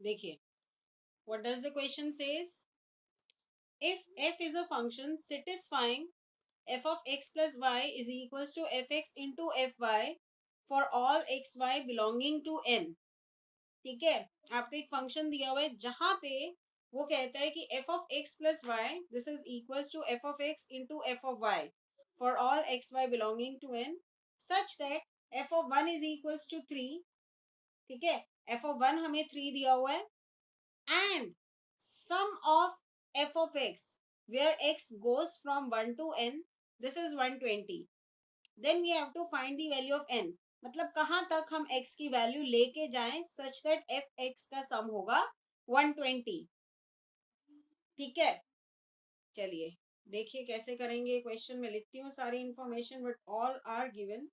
देखिए, what does the question says? If f is a function satisfying f of x plus y is equals to fx into fy for all xy belonging to n. ठीक है, आपको एक function दिया हुआ है जहां पे वो कहता है कि f of x plus y this is equals to f of x into f of y for all xy belonging to n such that f of 1 is equals to 3. ठीक है, f of 1 हमें 3 दिया हुआ है and sum of f of x where x goes from 1 to n this is 120. Then we have to find the value of n. मतलब कहां तक हम x की वैल्यू लेके जाएं सच दैट f x का सम होगा 120. ठीक है, चलिए देखिए कैसे करेंगे. क्वेश्चन में लिखती हूँ सारी information but all are given.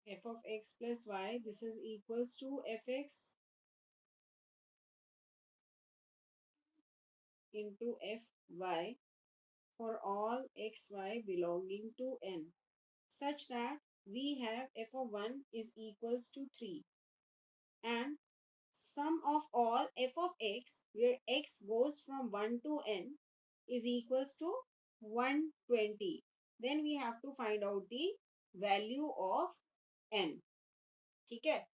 f of x plus y this is equals to fx into fy for all xy belonging to n such that we have f of 1 is equals to 3 and sum of all f of x where x goes from 1 to n is equals to 120. Then we have to find out the value of n. ठीक है,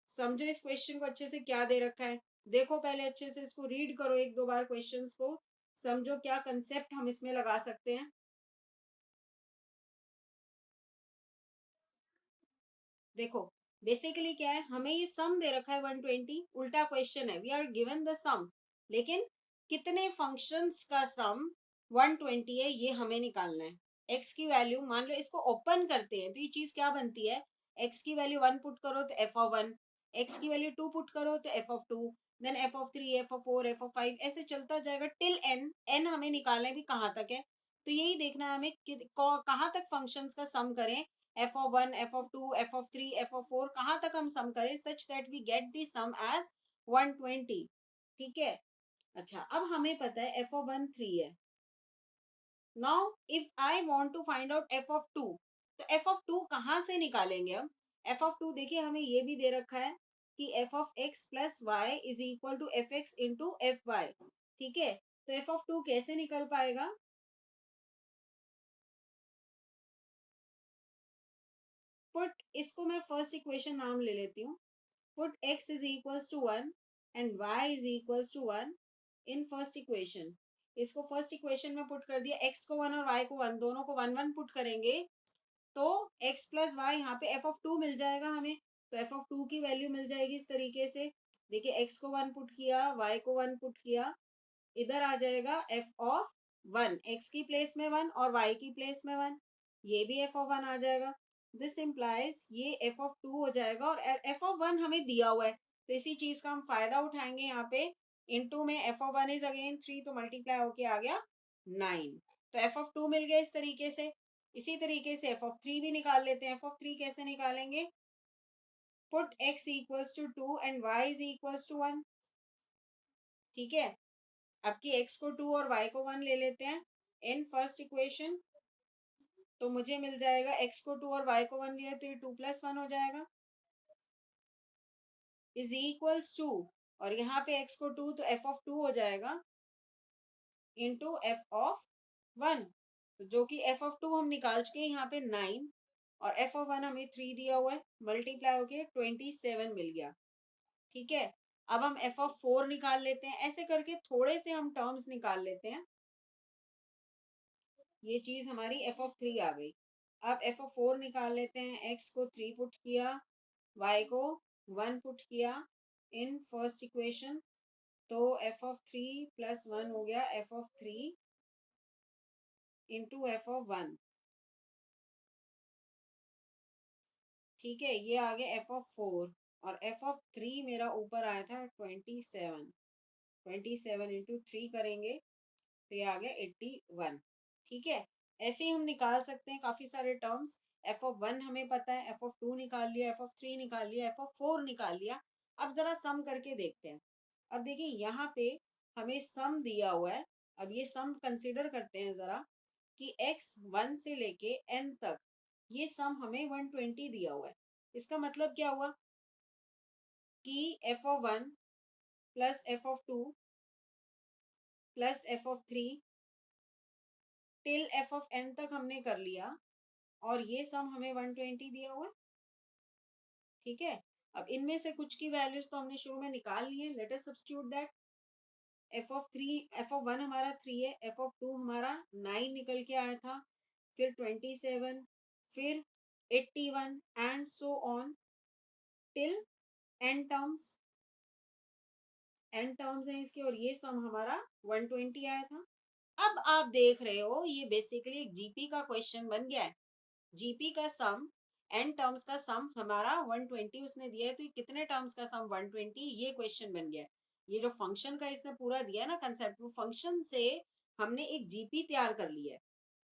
समझो इस question को अच्छे से क्या दे रखा है. देखो पहले अच्छे से इसको रीड करो एक दो बार क्वेश्चंस को, समझो क्या कंसेप्ट हम इसमें लगा सकते हैं. देखो बेसिकली क्या है, हमें ये सम दे रखा है 120. उल्टा क्वेश्चन है, वी आर गिवन द सम लेकिन कितने फंक्शंस का सम 120 है ये हमें निकालना है. एक्स की वैल्यू मान लो इसको ओपन करते हैं तो ये चीज क्या बनती है, एक्स की वैल्यू 1 पुट करो तो एफ ऑफ 1, एक्स की वैल्यू 2 पुट करो तो f of 2, then f of 3, f of 4, f of 5 ऐसे चलता जाएगा टिल एन. एन हमें निकालना है भी कहाँ तक है, तो यही देखना है हमें कहाँ तक फंक्शंस का सम करें. F of 1, f of 2, f of 3, f of 4 कहाँ तक हम सम करें such that we get the sum as 120. ठीक है, अच्छा अब हमें पता है एफ ऑफ 1 3 है. Now if I want to find out f of 2 तो एफ ऑफ 2 कहाँ से निकालेंगे हम. एफ ऑफ 2 देखिए हमें ये भी दे रखा है कि f of x plus y is equal to f x into f y. ठीक है, तो एफ ऑफ 2 कैसे निकल पाएगा. पुट इसको मैं फर्स्ट इक्वेशन नाम ले लेती हूँ. put x is equals to 1 and y is equals to 1 in first equation. इसको फर्स्ट इक्वेशन में पुट कर दिया, x को 1 और y को 1 दोनों को 1 1 पुट करेंगे तो x प्लस वाई यहाँ पे f ऑफ 2 मिल जाएगा हमें. तो f ऑफ 2 की वैल्यू मिल जाएगी इस तरीके से. देखिए x को 1 पुट किया, y को 1 पुट किया, इधर आ जाएगा f ऑफ 1, x की प्लेस में 1 और y की प्लेस में 1, ये भी f ऑफ 1 आ जाएगा. दिस इम्प्लाइज ये f ऑफ 2 हो जाएगा और f ऑफ 1 हमें दिया हुआ है तो इसी चीज का हम फायदा उठाएंगे. यहाँ पे इनटू में f ऑफ 1 इज अगेन 3 तो मल्टीप्लाई होके आ गया 9. तो f ऑफ 2 मिल गया इस तरीके से. इसी तरीके से f ऑफ 3 भी निकाल लेते हैं. f ऑफ 3 कैसे निकालेंगे, put x equals to 2 and y is equals to 1. ठीक है, अब की x को 2 और y को 1 ले लेते हैं इन फर्स्ट इक्वेशन. तो मुझे मिल जाएगा x को 2 और y को 1 लिया तो ये 2 प्लस 1 हो जाएगा इज इक्वल्स टू, और यहाँ पे x को 2 तो f ऑफ 2 हो जाएगा इंटू एफ ऑफ 1. तो जो कि f ऑफ 2 हम निकाल चुके हैं यहाँ पे 9 और f ऑफ 1 हमें 3 दिया हुआ है, मल्टीप्लाई होके 27 मिल गया. ठीक है, अब हम f ऑफ 4 निकाल लेते हैं. ऐसे करके थोड़े से हम टर्म्स निकाल लेते हैं. ये चीज हमारी एफ ऑफ 3 आ गई. अब एफ ऑफ 4 निकाल लेते हैं. x को 3 पुट किया, y को 1 पुट किया इन फर्स्ट इक्वेशन तो एफ ऑफ 3 प्लस 1 हो गया F of 3 into F of 1. ठीक है, ये आ गया एफ ऑफ 4 और एफ ऑफ 3 मेरा ऊपर आया था 27. 27 इंटू 3 करेंगे तो ये आ गया 81. ठीक है, ऐसे ही हम निकाल सकते हैं काफी सारे टर्म्स. f(1) हमें पता है, f(2) निकाल लिया, f(3) निकाल लिया, f(4) निकाल लिया। अब जरा सम करके देखते हैं। अब देखिए यहाँ पे हमें सम दिया हुआ है। अब ये सम कंसिडर करते हैं जरा कि x 1 से लेके n तक ये सम हमें 120 दिया हुआ है। इसका मतलब क्या हुआ कि f(1) plus f(2) plus f(3) till f(n) तक हमने कर लिया और ये सम हमें 120 दिया हुआ है। ठीक है, अब इनमें से कुछ की वैल्यूज तो हमने शुरू में निकाल ली है। Let us substitute that. f(1) हमारा 3 है, f(2) हमारा 9 निकल के आया था, फिर 27, फिर 81 and so on till n terms. n terms हैं इसके और ये सम हमारा 120 आया था। अब आप देख रहे हो ये बेसिकली एक जीपी का क्वेश्चन बन गया है। जीपी का सम n टर्म्स का सम हमारा 120 उसने दिया है, तो ये कितने टर्म्स का सम 120, ये क्वेश्चन बन गया है। ये जो फंक्शन का इसने पूरा दिया है ना कंसेप्ट, वो फंक्शन से हमने एक जीपी तैयार कर लिया है।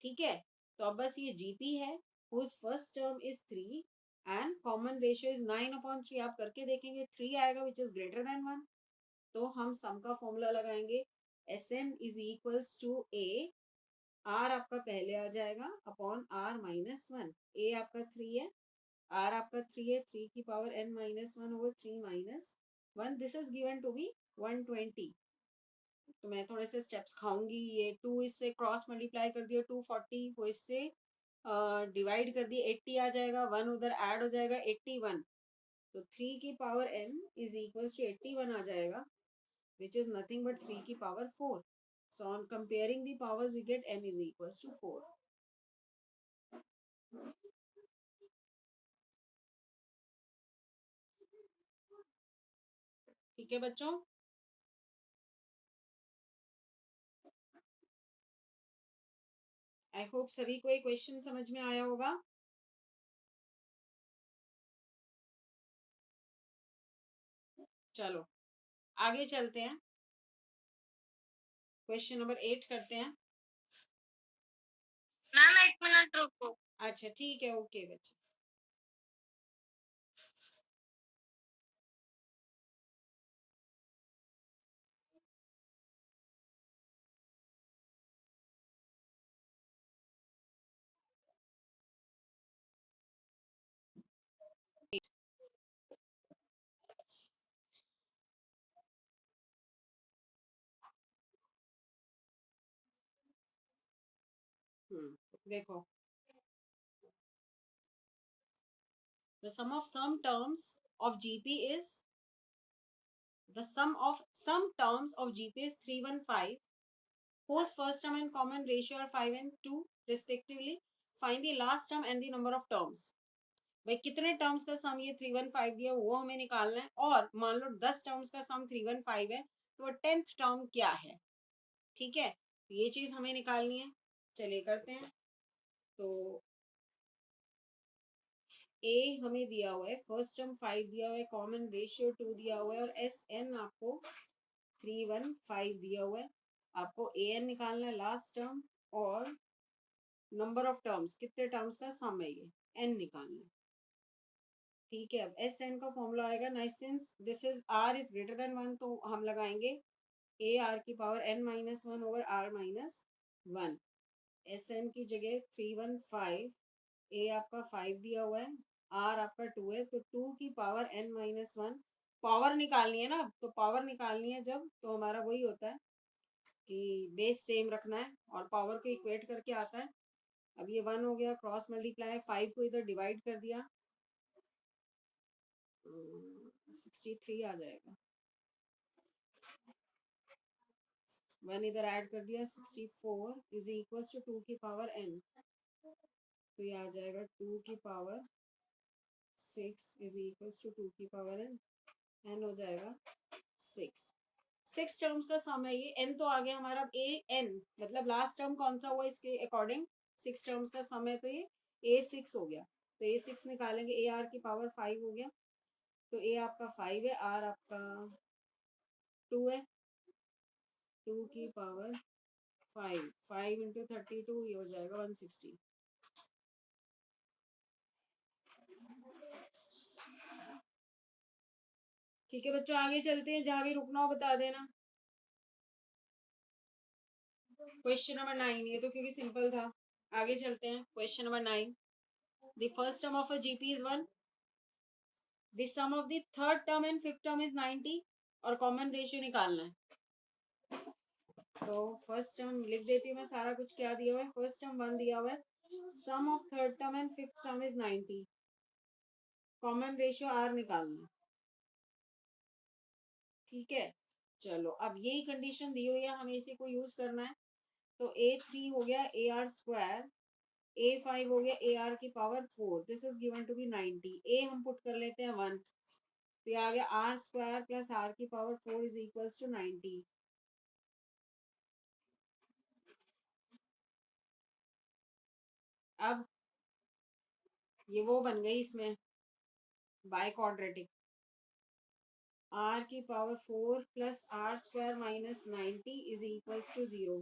ठीक है, तो अब बस ये जीपी है whose first term is 3 and common ratio is 9/3। आप करके देखेंगे 3 आएगा which is greater than 1। तो हम सम का फॉर्मूला लगाएंगे, Sn is equals to a, r आपका पहले आ जाएगा अपॉन r-1। ए आपका 3 है, आर आपका 3 है, 3 की power n-1 over 3-1। This is given to be 120। तो मैं थोड़े से स्टेप्स खाऊंगी। ये 2 इससे क्रॉस मल्टीप्लाई कर दिया 240, वो इससे डिवाइड कर दिए 80 आ जाएगा, 1 उधर ऐड हो जाएगा 81। तो 3 की power n is equals to 81 आ जाएगा which is nothing but 3 की power 4। So on comparing the powers we get n is equals to 4। ठीक है बच्चों, आई होप सभी को एक क्वेश्चन समझ में आया होगा। चलो आगे चलते हैं, क्वेश्चन नंबर 8 करते हैं। मैम 1 मिनट रुको। अच्छा ठीक है, ओके बच्चे। देखो, the sum of some terms of gp is the sum of some terms of gp is 315 whose first term and common ratio are 5 and 2 respectively। Find the last term and the number of terms। भाई कितने terms का सम ये 315 दिया वो हमें निकालना है, और मान लो 10 टर्म्स का सम 315 है तो 10th टर्म क्या है। ठीक है, ये चीज हमें निकालनी है। चलिए करते हैं। तो ए हमें दिया हुआ है, फर्स्ट टर्म 5 दिया हुआ है, कॉमन रेशियो 2 दिया हुआ है, और एस एन आपको 315 दिया हुआ है। आपको ए एन निकालना है लास्ट टर्म, और नंबर ऑफ टर्म्स कितने टर्म्स का सम है ये एन निकालना है। ठीक है, अब एस एन का फॉर्मूला आएगा ना, since this is r is greater than 1 तो हम लगाएंगे ए आर की power n-1 over r-1। S n की जगह 315, ए आपका 5 दिया हुआ है, आर आपका 2 है, तो 2 की पावर n-1। पावर निकालनी है ना, तो पावर निकालनी है जब तो हमारा वही होता है कि बेस सेम रखना है और पावर को इक्वेट करके आता है। अब ये 1 हो गया, क्रॉस मल्टीप्लाई 5 को इधर डिवाइड कर दिया, 63 आ जाएगा, 1 इधर ऐड कर दिया 64 इज इक्वल टू 2 की पावर n। तो ये आ जाएगा 2 की पावर 6 इज इक्वल टू 2 की पावर n। n हो जाएगा 6। 6 टर्म्स का सम है ये, n तो आ गया हमारा। अब ए एन मतलब लास्ट टर्म कौन सा हुआ इसके अकॉर्डिंग 6 टर्म्स का सम है, तो ये a6 हो गया। तो a6 निकालेंगे, ए आर की पावर 5 हो गया, तो ए आपका 5 है, आर आपका 2 है, 2 की पावर 5, 5 इंटू 32 ये हो जाएगा 160। ठीक है बच्चों, आगे चलते हैं, जहां भी रुकना हो बता देना। क्वेश्चन नंबर 9, ये तो क्योंकि सिंपल था। आगे चलते हैं, question number 9। The first term of a GP is 1, the sum of the third term and fifth term is 90, और कॉमन रेशियो निकालना है। तो फर्स्ट टर्म लिख देती हूँ मैं, सारा कुछ क्या दिया हुआ है। फर्स्ट टर्म 1 दिया हुआ है, sum of third term and fifth term is 90, common ratio R निकालना है। ठीक है, चलो अब यही कंडीशन दी हुई है, हमें इसी को यूज करना है। तो A3 हो गया AR², A5 हो गया AR⁴, this is given to be 90। A हम पुट कर लेते हैं 1, तो ये आ गया R² plus R⁴ is equals to 90। अब ये वो बन गई इसमें by quadratic, R⁴ plus R² minus 90 is equals to 0।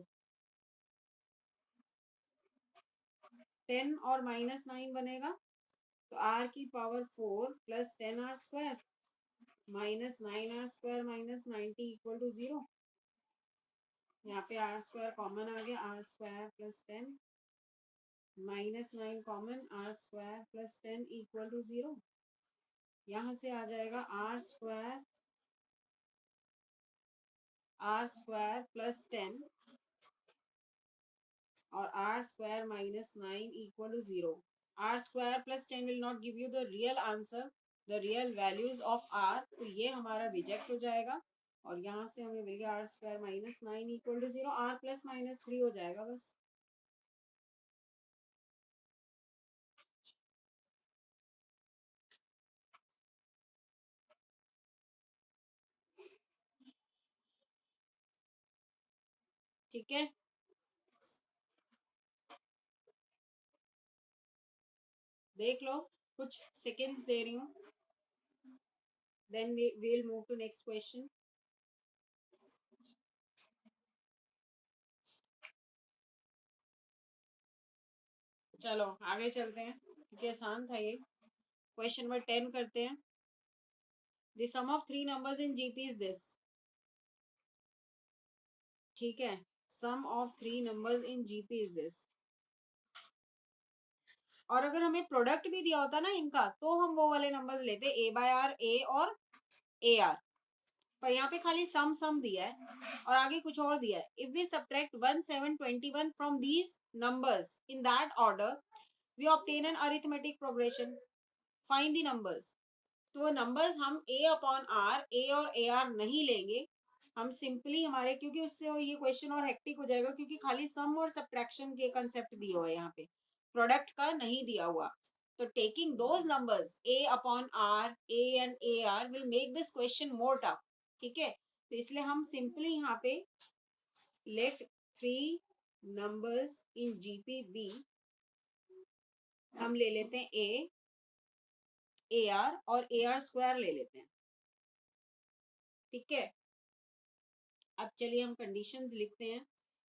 10 और माइनस 9 बनेगा, तो R⁴ plus 10R² minus 9R² minus 90 equal to 0। यहाँ पे R² कॉमन आ गया, R² plus 10 minus 9 common, R² plus 10 equal to 0। यहाँ से आ जाएगा R² प्लस 10 और R² minus 9 equal to 0। R² plus 10 will not give you the real answer, the real values of R, तो ये हमारा रिजेक्ट हो जाएगा। और यहाँ से हमें मिल गया R² minus 9 equal to 0, R plus minus 3 हो जाएगा बस। ठीक है, देख लो, कुछ सेकेंड्स दे रही हूँ, then we will move to next question. चलो आगे चलते हैं, क्योंकि आसान था ये। क्वेश्चन नंबर 10 करते हैं। The sum of three numbers in GP is this. ठीक है, sum of three numbers in GP is this. और अगर हमें प्रोडक्ट भी दिया होता ना इनका, तो हम वो वाले नंबर्स लेते, A/R, A और AR। पर यहाँ पे खाली सम सम दिया है और आगे कुछ और दिया है। If we subtract 1, 7, 21 from these numbers in that order, we obtain an arithmetic progression, find the numbers. तो नंबर्स हम A/R, A और AR नहीं लेंगे, हम सिंपली हमारे, क्योंकि उससे ये क्वेश्चन और हेक्टिक हो जाएगा, क्योंकि खाली सम और सब्ट्रैक्शन के कंसेप्ट दिए हुए यहाँ पे, प्रोडक्ट का नहीं दिया हुआ। तो taking those numbers A/R, A and AR will make this question more tough. ठीक है, तो इसलिए हम सिंपली यहाँ पे let three numbers in GP be, हम ले लेते हैं AR और AR² ले लेते हैं। ठीक है, अब चलिए हम कंडीशंस लिखते हैं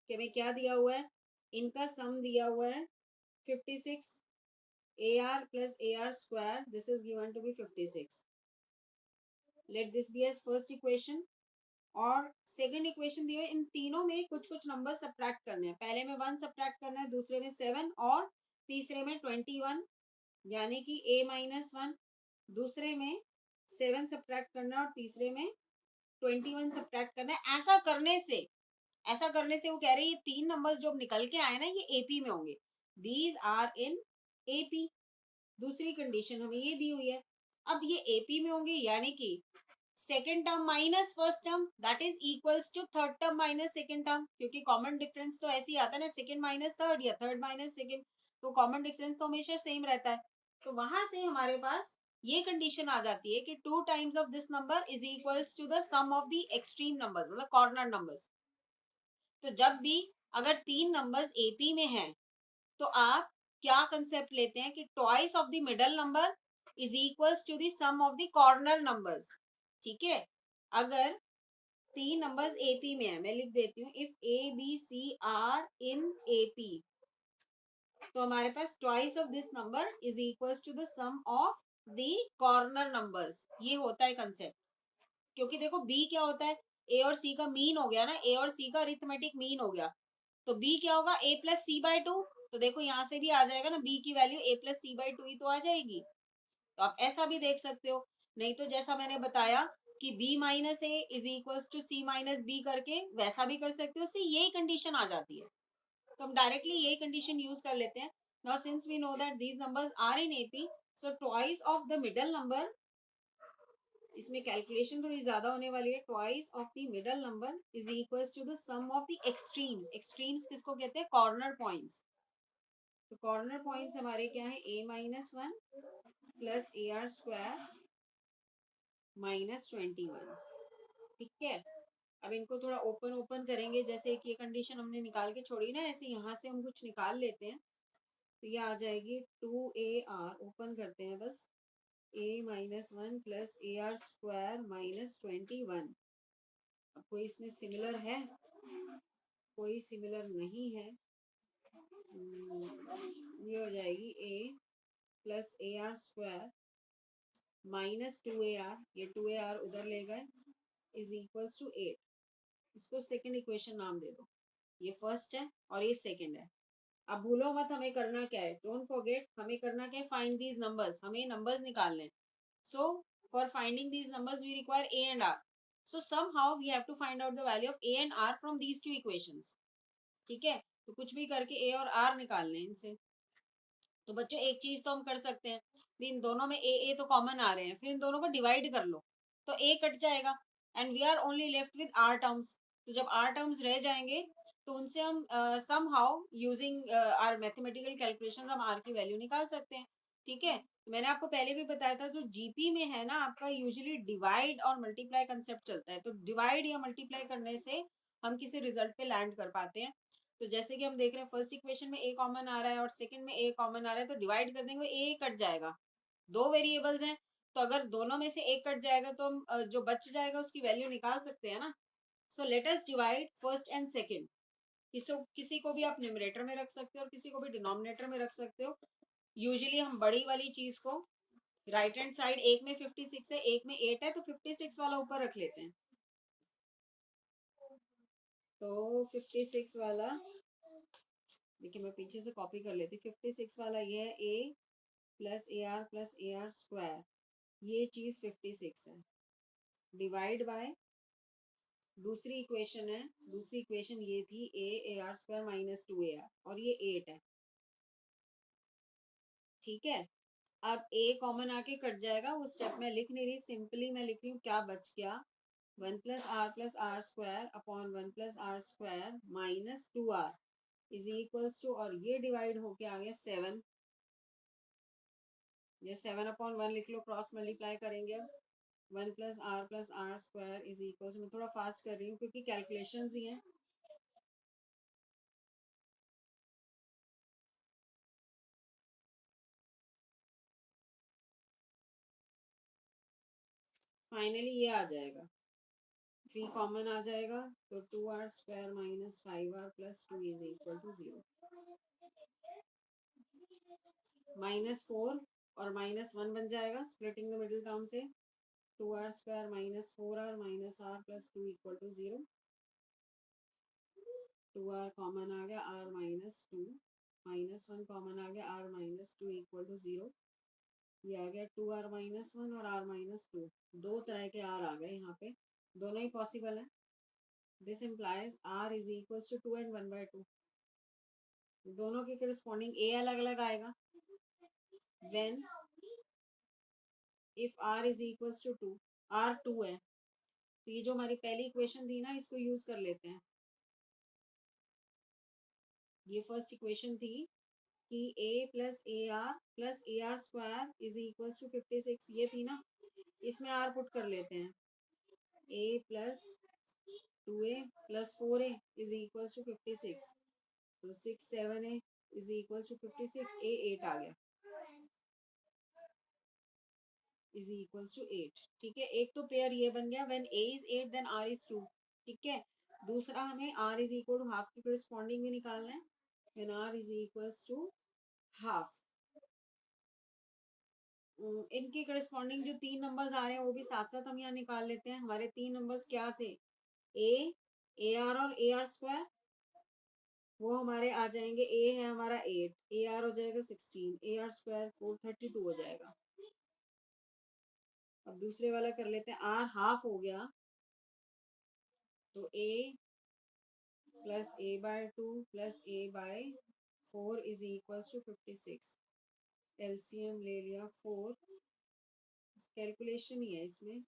कि हमें क्या दिया हुआ है। इनका सम दिया हुआ है 56, AR plus AR², this is given to be 56। Let this be as first equation. और सेकंड इक्वेशन दी हुई है, इन तीनों में कुछ कुछ नंबर सब्ट्रैक्ट करने हैं। पहले में 1 सब्ट्रैक्ट करना है, दूसरे में 7 और तीसरे में 21, यानी कि A-1। दूसरे में 7 सब्ट्रैक्ट करना है और तीसरे में 21 सब्ट्रैक्ट करना है। ऐसा करने से वो कह रहे हैं ये तीन नंबर्स जो निकल के आए ना, ये एपी में होंगे, दीज आर इन एपी। दूसरी कंडीशन हमें ये दी हुई है, अब ये एपी में होंगे, यानी कि second term minus first term, that is equals to third term minus second term, क्योंकि कॉमन डिफरेंस तो ऐसे ही आता है ना, सेकेंड माइनस थर्ड या थर्ड माइनस सेकेंड, तो कॉमन डिफरेंस तो हमेशा सेम रहता है। तो वहां से हमारे पास ये कंडीशन आ जाती है कि 2 times of this number is equals to the sum of the extreme numbers, मतलब कॉर्नर नंबर्स। तो जब भी अगर तीन नंबर्स एपी में हैं, तो आप क्या कंसेप्ट लेते हैं कि twice of the middle number is equals to the sum of the corner numbers. ठीक है, अगर तीन नंबर्स एपी में है, मैं लिख देती हूँ, if A, B, C are in AP, तो हमारे पास twice of this number is equals to the sum of the corner numbers. ये होता है कंसेप्ट। क्योंकि देखो बी क्या होता है, ए और सी का मीन हो गया ना, ए और सी का अरिथमेटिक मीन हो गया, तो बी क्या होगा, ए प्लस सी बाय टू। तो देखो यहाँ से भी आ जाएगा ना, बी की value A plus C by two ही तो आ जाएगी। तो आप ऐसा भी देख सकते हो, नहीं तो जैसा मैंने बताया कि b minus a is equal to c minus b करके वैसा भी कर सकते हो, उससे यही कंडीशन आ जाती है। तो हम डायरेक्टली यही कंडीशन यूज कर लेते हैं। Now since we know that these numbers are in AP, so twice of the middle number, इसमें कैलकुलेशन थोड़ी ज्यादा होने वाली है, twice of the middle number is equal to the sum of the extremes. Extremes किसको कहते हैं, corner points. तो कॉर्नर पॉइंट्स हमारे क्या है, a minus one plus a are square minus 21। ठीक है, अब इनको थोड़ा ओपन ओपन करेंगे, जैसे एक ये कंडीशन हमने निकाल के छोड़ी ना, ऐसे यहाँ से हम कुछ निकाल लेते हैं। तो ये आ जाएगी 2ar, ओपन करते हैं बस, a minus one plus a are square minus 21। अब कोई इसमें सिमिलर है, कोई सिमिलर नहीं है। ये हो जाएगी a plus a are square minus 2ar, ये 2ar उधर ले गए, इज इक्वल्स टू 8। इसको सेकंड इक्वेशन नाम दे दो, ये फर्स्ट है और ये सेकंड है। अब भूलो मत हमें करना क्या है, डोंट फॉरगेट, हमें करना क्या है, फाइंड दीज नंबर्स, हमें नंबर्स निकालने हैं। So for finding these numbers we require a and r, so somehow we have to find out the value of a and r from these two equations। ठीक है, तो कुछ भी करके a और r निकालने हैं इनसे। तो बच्चों एक चीज तो हम कर सकते हैं, इन दोनों में ए तो कॉमन आ रहे हैं, फिर इन दोनों को डिवाइड कर लो, तो ए कट जाएगा and we are only left with r terms. तो जब आर टर्म्स रह जाएंगे तो उनसे हम somehow using our mathematical calculation हम आर की वैल्यू निकाल सकते हैं। ठीक है, तो मैंने आपको पहले भी बताया था, जो जीपी में है ना आपका, यूजुअली डिवाइड और मल्टीप्लाई कंसेप्ट चलता है, तो डिवाइड या मल्टीप्लाई करने से हम किसी रिजल्ट पे लैंड कर पाते हैं। तो जैसे कि हम देख रहे हैं फर्स्ट इक्वेशन में ए कॉमन आ रहा है और सेकंड में ए कॉमन आ रहा है, तो डिवाइड कर देंगे ए कट जाएगा, दो वेरिएबल्स हैं, तो अगर दोनों में से एक कट जाएगा तो हम जो बच जाएगा उसकी वैल्यू निकाल सकते हैं ना। सो let us divide first and second. किसी को भी आप न्यूमरेटर में रख सकते हो और किसी को भी डिनोमिनेटर में रख सकते हो। यूजुअली हम बड़ी वाली चीज को राइट हैंड साइड, एक में 56 है एक में 8 है, तो 56 वाला ऊपर रख लेते हैं। तो 56 वाला, देखिए मैं पीछे से कॉपी कर लेती, 56 वाला ये है a plus a are square, ये चीज 56 है, डिवाइड बाय दूसरी इक्वेशन है, दूसरी इक्वेशन ये थी A R square minus 2ar, और ये 8 है। ठीक है, अब a कॉमन आके कट जाएगा, वो स्टेप मैं लिख नहीं रही, सिंपली मैं लिख रही हूँ क्या बच गया, plus r square upon 1 plus r square minus 2r is equals to, और ये डिवाइड होके आ गया 7। ये 7/1 लिख लो, क्रॉस मल्टीप्लाई करेंगे अब, 1 plus r square is equal, मैं थोड़ा फास्ट कर रही हूँ क्योंकि कैलकुलेशंस ही हैं। फाइनली ये आ जाएगा, 3 कॉमन आ जाएगा, तो 2r square minus 5r plus 2 is equal to 0। -4 और -1 बन जाएगा, स्प्लिटिंग द मिडिल टर्म से, 2r square minus 4r minus r plus 2 equal to 0। 2r common आ गया, r माइनस 2, -1 कॉमन आ गया, r माइनस 2 इक्वल टू 0। ये आ गया 2r-1 और r-2, दो तरह के r आ गए यहाँ पे, दोनों ही पॉसिबल है। This implies r is equal to 2 and 1/2, दोनों के करस्पॉन्डिंग a अलग अलग आएगा। When if r is equal to 2, r 2 है, तो ये जो हमारी पहली इक्वेशन थी ना, इसको यूज कर लेते हैं। ये फर्स्ट इक्वेशन थी कि a plus a are square is equal to 56, ये थी ना, इसमें r पुट कर लेते हैं, a plus 2a plus 4a is equal to 56, तो 6 7a is equal to 56, a 8 आ गया, इज इक्वल टू 8। ठीक है, एक तो पेयर ये बन गया, when a is 8 then r is 2। ठीक है, दूसरा हमें r is equal to half की करस्पॉन्डिंग भी निकालना है, when r is equal to half. इनके करस्पॉन्डिंग जो 3 नंबर्स आ रहे हैं वो भी साथ साथ हम यहाँ निकाल लेते हैं। हमारे 3 नंबर्स क्या थे, ए आर और ए आर स्क्वायर, वो हमारे आ जाएंगे। ए है हमारा 8, ए आर हो जाएगा 16, ए आर स्क्वायर 432 हो जाएगा। अब दूसरे वाला कर लेते हैं, आर हाफ हो गया तो A plus A by 2 plus A by 4 is equals to 56। LCM ले लिया 4, कैलकुलेशन ही है इसमें।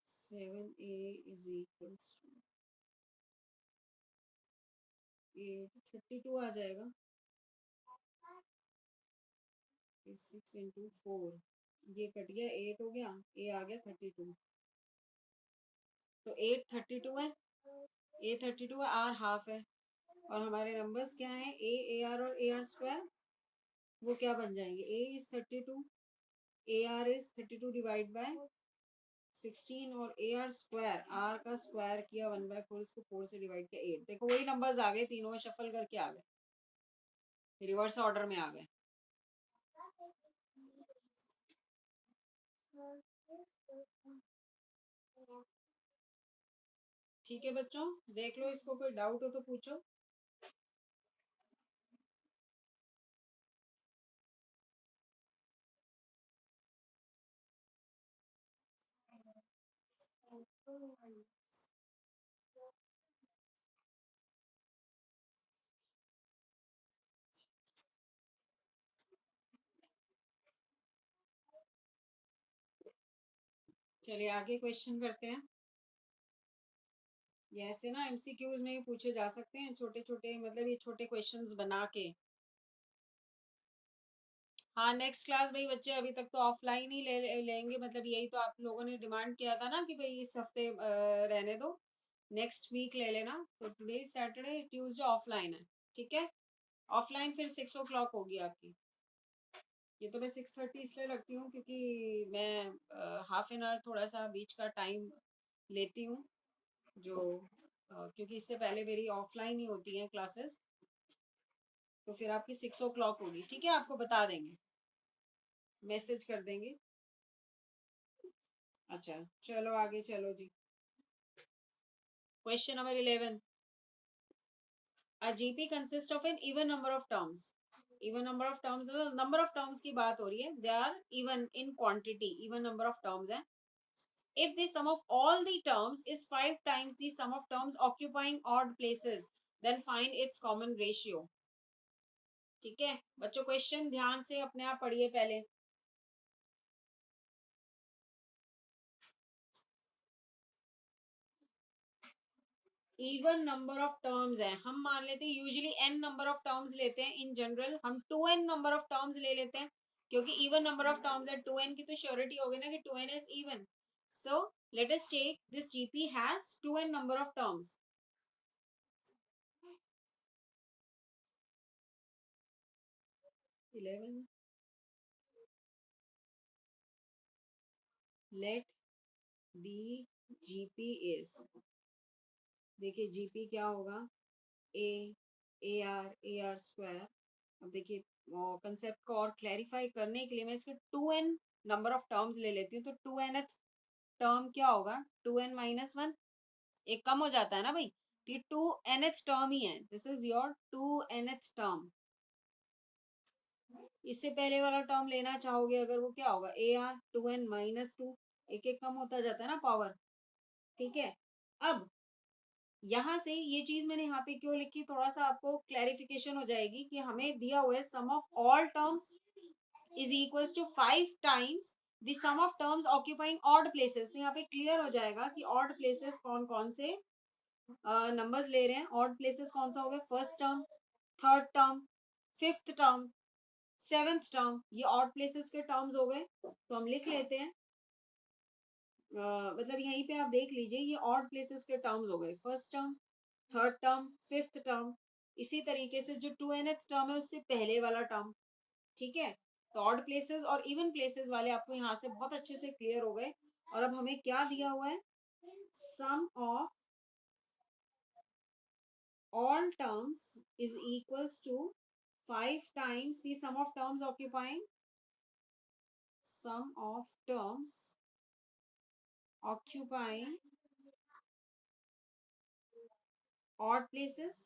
7a इज इक्वल्स टू 8, 32 आ जाएगा। 6 इंटू 4, ये कट गया, 8 हो गया, ए आ गया 32। तो 8 32 है, A 32 है, आर हाफ है, और हमारे नंबर्स क्या हैं, ए आर और ए आर स्क्वायर, वो क्या बन जाएंगे, A is 32, A R is 32 divide by 16, और ए आर स्क्वायर, आर का स्क्वायर किया 1/4, इसको 4 से डिवाइड किया 8। देखो वही नंबर्स आ गए, तीनों में शफल करके आ गए, रिवर्स ऑर्डर में आ गए। ठीक है बच्चों, देख लो इसको, कोई डाउट हो तो पूछो। चलिए आगे क्वेश्चन करते हैं। ये ऐसे ना एमसीक्यूज में भी पूछे जा सकते हैं, छोटे छोटे, मतलब ये छोटे क्वेश्चंस बना के। हाँ नेक्स्ट क्लास भाई बच्चे, अभी तक तो ऑफलाइन ही लेंगे, मतलब यही तो आप लोगों ने डिमांड किया था ना कि भाई इस हफ्ते रहने दो, नेक्स्ट वीक ले लेना। तो टुडे सैटरडे, ट्यूसडे ऑफलाइन है, ठीक है। ऑफलाइन फिर 6 o'clock होगी आपकी। ये तो मैं 6:30 इसलिए रखती हूँ क्योंकि मैं हाफ एन आवर थोड़ा सा बीच का टाइम लेती हूँ, जो क्योंकि इससे पहले मेरी ऑफलाइन ही होती हैं क्लासेस। तो फिर आपकी 6 o'clock होगी, ठीक है, आपको बता देंगे, मैसेज कर देंगे। अच्छा चलो आगे चलो जी। Question number 11, a GP consists of an even number of terms। even number of terms, number of terms की बात हो रही है, they are even in quantity, even number of terms है। if the sum of all the terms is 5 times the sum of terms occupying odd places, then find its common ratio। ठीक है बच्चों, question ध्यान से अपने आप पढ़िए पहले। इवन नंबर ऑफ टर्म्स है, हम मान लेते हैं usually n number of terms लेते हैं, इन जनरल हम 2n नंबर ऑफ टर्म्स ले लेते हैं, क्योंकि इवन नंबर ऑफ टर्म्स है, 2n की तो श्योरिटी हो गई ना कि 2n is even. So let us take this GP has 2n number of terms. 11, let the GP is, देखिए जीपी क्या होगा, ए आर स्क्वायर। अब देखिए कंसेप्ट को और क्लैरिफाई करने के लिए मैं इसके 2n नंबर ऑफ टर्म्स ले लेती हूँ। तो 2nth टर्म क्या होगा, 2n-1, एक कम हो जाता है ना भाई, तो ये 2nth टर्म ही है, this is your 2nth term. इससे पहले वाला टर्म लेना चाहोगे अगर, वो क्या होगा, ए आर 2n-2, एक एक कम होता जाता है ना पावर, ठीक है। अब यहाँ से ये चीज मैंने यहाँ पे क्यों लिखी, थोड़ा सा आपको क्लैरिफिकेशन हो जाएगी कि हमें दिया हुआ है sum of all terms is equals to 5 times the sum of terms occupying odd places. तो यहाँ पे क्लियर हो जाएगा कि ऑड प्लेसेस कौन कौन से नंबर्स ले रहे हैं। ऑड प्लेसेस कौन सा हो गया, first term, third term, fifth term, seventh term, ये ऑड प्लेसेस के टर्म्स हो गए। तो हम लिख लेते हैं, मतलब यहीं पे आप देख लीजिए, ये ऑड प्लेसेस के टर्म्स हो गए, first term, third term, fifth term. इसी तरीके से जो 2nth टर्म है उससे पहले वाला टर्म, ठीक है। तो ऑड प्लेसेस और इवन प्लेसेस वाले आपको यहाँ से बहुत अच्छे से क्लियर हो गए। और अब हमें क्या दिया हुआ है, sum of all terms is equals to 5 times the sum of terms occupying sum of terms occupying odd places।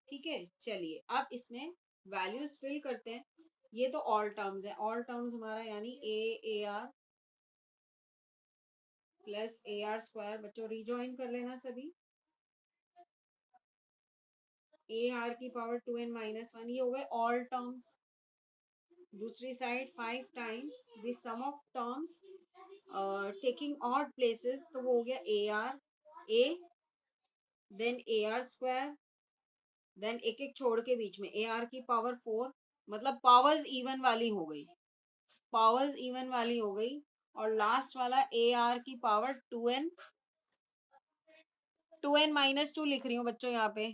ठीक है, चलिए अब इसमें वैल्यूज फिल करते हैं। ये तो ऑल टर्म्स है, ऑल टर्म्स हमारा यानी A R plus a are square. बच्चों रिजॉइन कर लेना सभी। ए आर की पावर 2n-1, ये हो गए ऑल टर्म्स। दूसरी side 5 times the sum of terms taking odd places, तो वो हो गया a r a, then a are square, then एक एक छोड़ के बीच में ए आर की पावर 4, मतलब पावर्स इवन वाली हो गई, पावर्स इवन वाली हो गई। और लास्ट वाला ए आर की पावर 2n, 2n-2 लिख रही हूँ बच्चों यहाँ पे,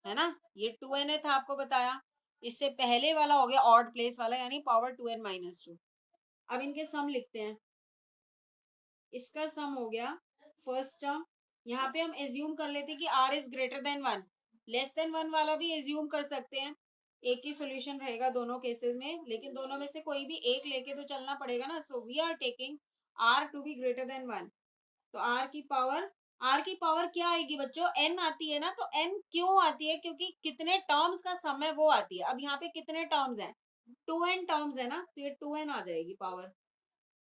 है ना। ये 2n था आपको बताया। इससे पहले वाला हो गया ऑड प्लेस वाला, यानी पावर 2n-2। अब इनके सम लिखते हैं। इसका सम हो गया फर्स्ट टर्म। यहाँ पे हम एज्यूम कर लेते हैं कि r is greater than 1, less than 1 वाला भी एज्यूम कर सकते हैं। एक ही सॉल्यूशन रहेगा दोनों केसेस में, लेकिन दोनों में से कोई भी एक लेके तो चलना पड़ेगा ना। So we are taking r to be greater than 1। तो r की पावर क्या आएगी बच्चों, n आती है ना। तो n क्यों आती है, क्योंकि कितने टर्म्स का सम है वो आती है। अब यहाँ पे कितने टर्म्स हैं, 2n टर्म्स है ना, तो ये 2n आ जाएगी पावर।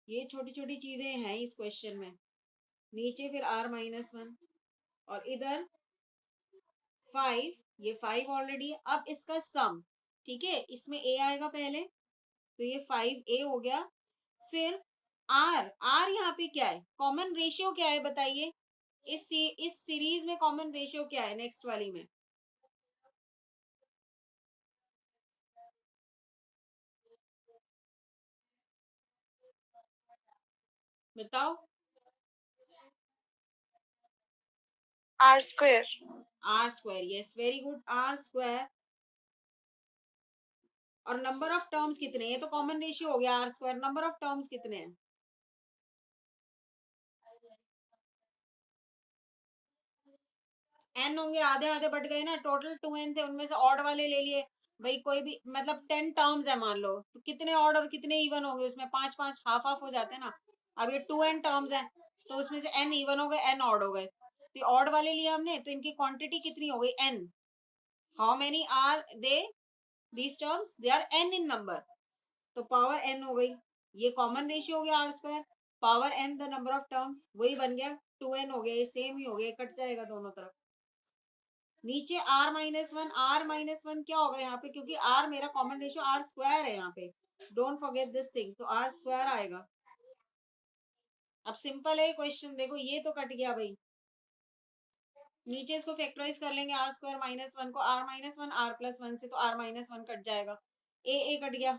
ये छोटी छोटी चीजें हैं इस क्वेश्चन में। नीचे फिर r-1 और इधर 5, ये 5 ऑलरेडी है। अब इसका सम, ठीक है, इसमें a आएगा पहले, तो ये 5a हो गया। फिर r यहाँ पे क्या है, कॉमन रेशियो क्या है बताइए। इस सीरीज में कॉमन रेशियो क्या है नेक्स्ट वाली में, बताओ। R square, r square, yes very good, r square. और नंबर ऑफ टर्म्स कितने, ये तो कॉमन रेशियो हो गया r square. Number of terms कितने हैं, एन होंगे, आधे आधे बढ़ गए ना। टोटल 2n थे, उनमें से ऑड वाले ले लिए भाई। कोई भी मतलब 10 टर्म्स है मान लो, तो कितने ऑड और कितने इवन होंगे उसमें, 5 5 हाफ हाफ हो जाते हैं ना। अब ये 2n टर्म्स है, तो उसमें से n इवन हो गए, n ऑड हो गए। तो ऑड वाले लिए हमने, तो इनकी क्वांटिटी कितनी हो गई, n। How many are they, these terms, they are n in number, तो पावर n हो गई। ये कॉमन रेशियो हो गया r square, power n the number of terms, वही बन गया 2n हो गया। ये सेम ही हो गया, कट जाएगा दोनों तरफ। नीचे r-1, r-1 क्या होगा यहाँ पे, क्योंकि r मेरा कॉमन रेशियो आर स्क्वायर है यहाँ पे, डोंट फॉरगेट दिस थिंग, तो आर स्क्वायर आएगा। अब सिंपल है क्वेश्चन, देखो ये तो कट गया भाई। नीचे इसको फैक्टराइज कर लेंगे, r² - 1 को r-1 r+1 से, तो r-1 कट जाएगा, ए कट गया।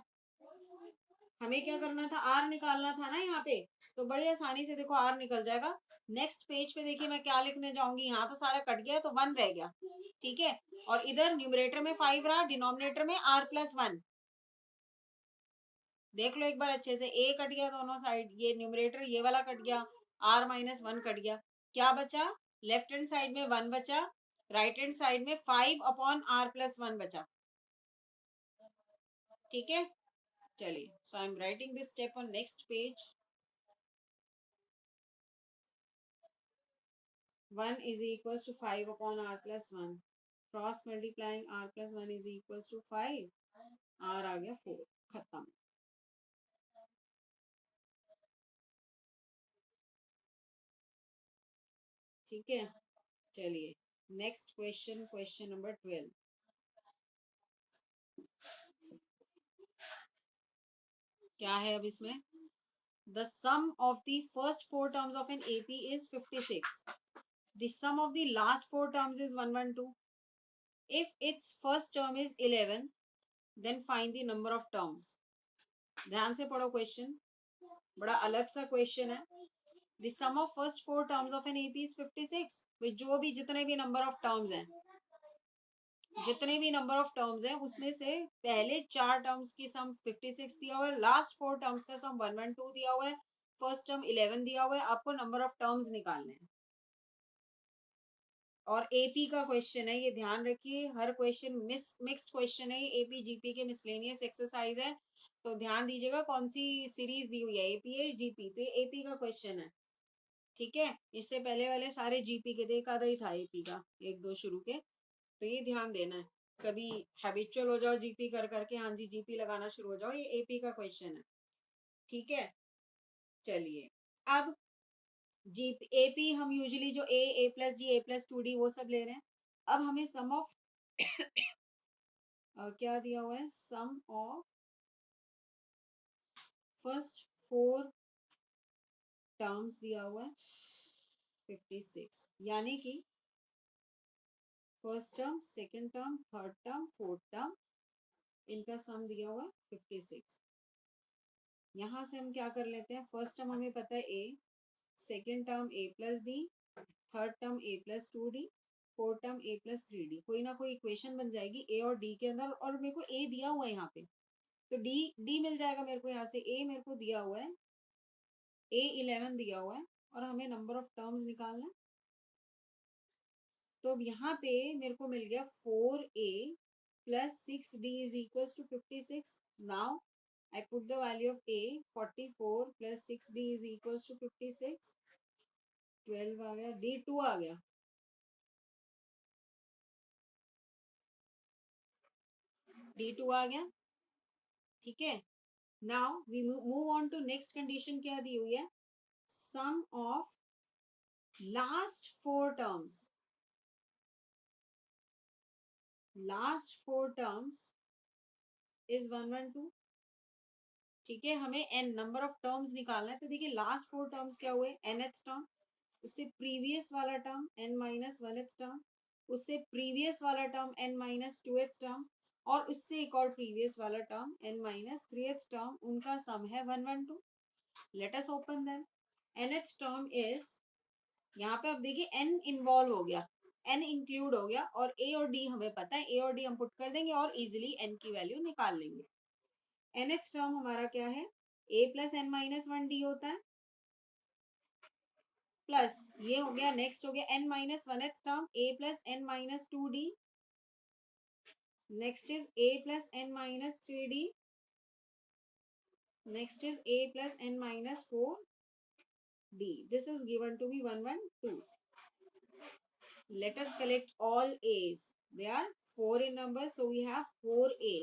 हमें क्या करना था, r निकालना था ना यहाँ पे, तो बड़ी आसानी से देखो r निकल जाएगा। नेक्स्ट पेज पे देखिए मैं क्या लिखने जाऊंगी, यहाँ तो सारा कट गया, तो 1 रह गया, ठीक है। और इधर न्यूमरेटर में 5 रहा, डिनोमिनेटर में r+1। देख लो एक बार अच्छे से, a कट गया दोनों साइड, ये न्यूमरेटर ये वाला कट गया, r-1 कट गया। क्या बचा, लेफ्ट हैंड साइड में 1 बचा, राइट हैंड साइड में 5/r+1 बचा, ठीक है। चलिए, so I am writing this step on next page. 1 is equals to 5/r+1, cross multiplying r+1 is equals to 5, r आ गया 4, खत्म। ठीक है, चलिए नेक्स्ट क्वेश्चन, क्वेश्चन नंबर 12। क्या है अब इसमें, the sum of the first 4 terms of an AP is 56, the sum of the last 4 terms is 112, if its first term is 11, then find the number of terms। ध्यान से पढ़ो question, बड़ा अलग सा क्वेश्चन है। The sum of first 4 terms of an AP is 56, भाई जो भी जितने भी नंबर ऑफ टर्म्स हैं, जितने भी नंबर ऑफ टर्म्स हैं उसमें से पहले 4 टर्म्स की सम 56 दिया हुआ है, लास्ट 4 टर्म्स का सम 112 दिया हुआ है, फर्स्ट टर्म 11 दिया हुआ है, आपको नंबर ऑफ टर्म्स निकालने हैं। और एपी का क्वेश्चन है, ये ध्यान रखिए, हर क्वेश्चन मिक्स्ड क्वेश्चन है, ये एपी जीपी के मिसलेनियस एक्सरसाइज है, तो ध्यान दीजिएगा कौन सी सीरीज दी हुई है, एपी है जीपी, तो ये एपी का क्वेश्चन है। ठीक है, इससे पहले वाले सारे जीपी के थे, एक आधा ही था एपी का, एक दो शुरू के, तो ये ध्यान देना है। कभी हैबिचुअल हो जाओ जीपी कर करके, हाँ जी जीपी लगाना शुरू हो जाओ, ये एपी का क्वेश्चन है। ठीक है, चलिए अब जी एपी हम यूजुअली जो ए प्लस जी ए प्लस टू डी वो सब ले रहे हैं। अब हमें सम ऑफ क्या दिया हुआ है, sum of first four terms दिया हुआ है 56, यानी कि first term, second term, third term, fourth term, इनका सम दिया हुआ है 56। यहाँ से हम क्या कर लेते हैं, फर्स्ट टर्म हमें पता है A, second term A plus D, third term A plus two D, fourth term A plus three D, कोई ना कोई इक्वेशन बन जाएगी ए और डी के अंदर, और मेरे को ए दिया हुआ है यहाँ पे, तो डी डी मिल जाएगा मेरे को, यहाँ से ए मेरे को दिया हुआ है, ए 11 दिया हुआ है, और हमें नंबर ऑफ टर्म्स निकालना है। तो अब यहाँ पे मेरे को मिल गया 4a plus 6d is equal to 56। Now I put the value of a, 44 plus 6d is equals to 56, 12 आ गया, d2 आ गया, d2 आ गया। ठीक है, now we move on to next condition, क्या दी हुई है, sum of last four terms is 112। ठीक है, हमें एन नंबर ऑफ टर्म्स निकालना है, तो देखिए लास्ट फोर टर्म्स क्या हुए, nth टर्म, उससे प्रीवियस वाला term n minus one term, उससे प्रीवियस वाला term n minus two term, और उससे एक और प्रीवियस वाला term n minus three term, उनका सम है 112। Let us open them. nth term is, यहाँ पे अब देखिए n इन्वॉल्व हो गया, n इंक्लूड हो गया, और a और d हमें पता है, a और d हम पुट कर देंगे और इजिली n की वैल्यू निकाल लेंगे। nth टर्म हमारा क्या है, a plus n minus one d होता है, प्लस ये हो गया, नेक्स्ट हो गया n minus one term a plus n minus two d, next is a plus n minus three d, next is a plus n minus four d, this is given to be 112। let us collect all a's, they are four in number, so we have 4a।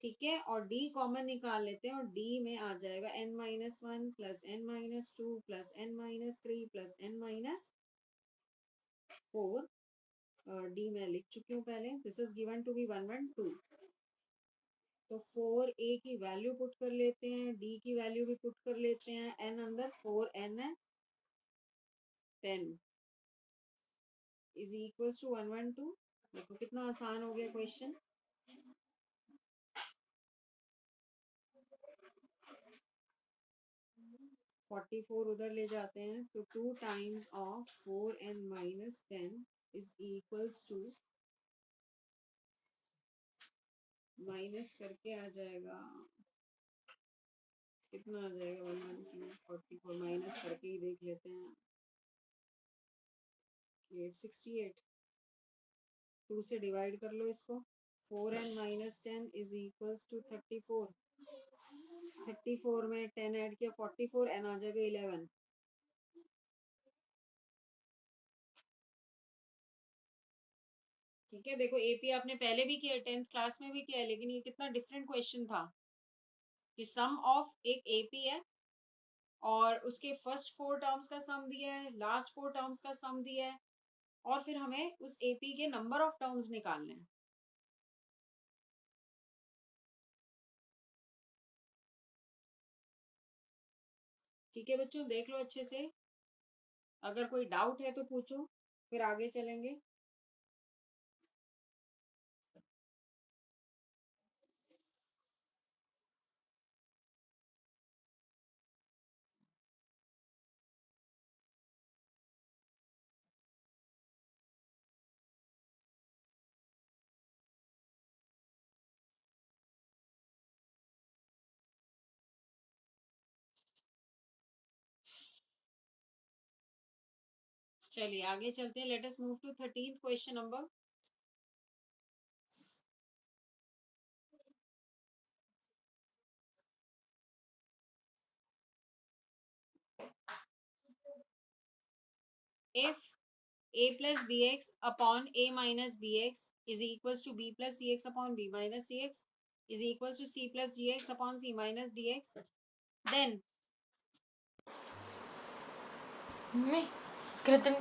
ठीक है, और d common निकाल लेते हैं, और d में आ जाएगा n minus one plus n minus two plus n minus three plus n minus four, d मैं लिख चुकी हूँ पहले, this is given to be 112। तो 4a की वैल्यू पुट कर लेते हैं, d की वैल्यू भी पुट कर लेते हैं, n अंदर 4n है, 10 इज इक्वल टू 112। देखो कितना आसान हो गया क्वेश्चन। 44 उधर ले जाते हैं, तो 2 times of 4n minus 10 is equals to, minus करके आ जाएगा, कितना आ जाएगा, 112, 44 माइनस करके ही देख लेते हैं, 868, 2 से डिवाइड कर लो इसको, 4n minus 10 is equals to 34, 34 में 10 ऐड किया 44, n आ जाएगा 11। ठीक है, देखो एपी आपने पहले भी किया, 10th क्लास में भी किया, लेकिन ये कितना डिफरेंट क्वेश्चन था, कि सम ऑफ एक एपी है और उसके फर्स्ट फोर टर्म्स का सम दिया है, लास्ट फोर टर्म्स का सम दिया है, और फिर हमें उस एपी के नंबर ऑफ टर्म्स निकालने हैं। ठीक है बच्चों, देख लो अच्छे से, अगर कोई डाउट है तो पूछो, फिर आगे चलेंगे। चलिए आगे चलते हैं. Let us move to 13th question number. If a plus bx upon a minus bx is equals to b plus cx upon b minus cx is equals to c plus dx upon c minus dx, then मम्मी कृतन